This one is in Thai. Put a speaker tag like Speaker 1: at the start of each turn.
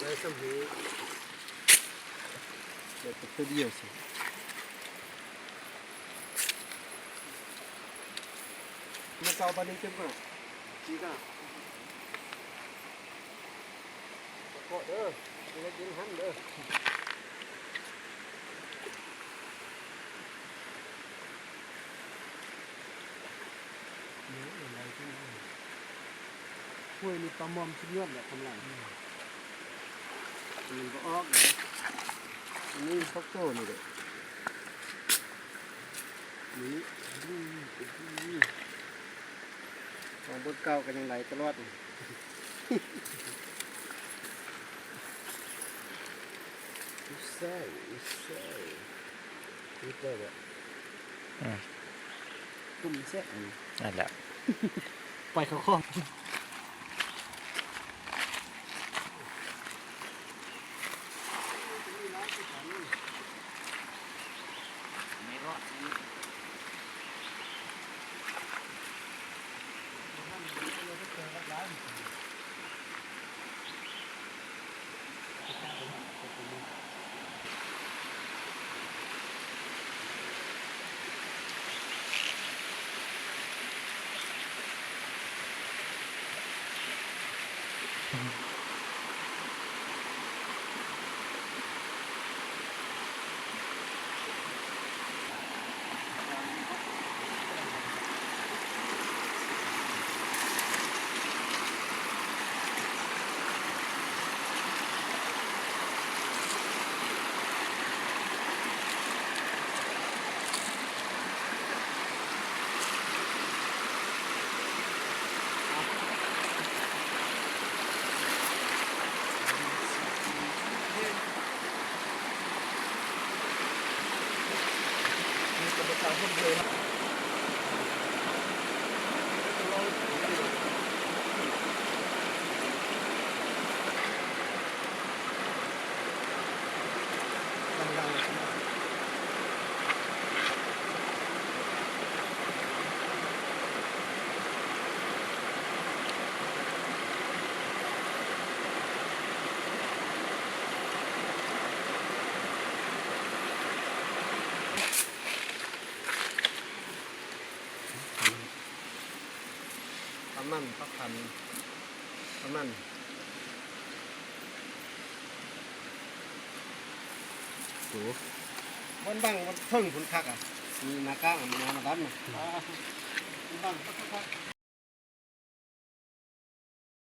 Speaker 1: ได้สำเร็จเดี๋ยวตัวเดียวสิมาเกาปานนี้จังก่อนจีก้าเกาะเด้อเล็กยิงหันเด้อห้วยนี่ปลาหมอมชิ้นยอดแหละกำลังมันก็ออกเลยอันนี้ฟอกโต้นี่เด็กนี่ของบนเก่ากันยังไหลตลอดใช่นี่เปิดอ่ะกุ้มเส้น
Speaker 2: นั่นแหละ
Speaker 1: ไปเขาคล้องมันพักพันมันโอ้วันบังวันเพิ่งผลคักอ่ะมีนาก้ามีนาดันมันบังพัก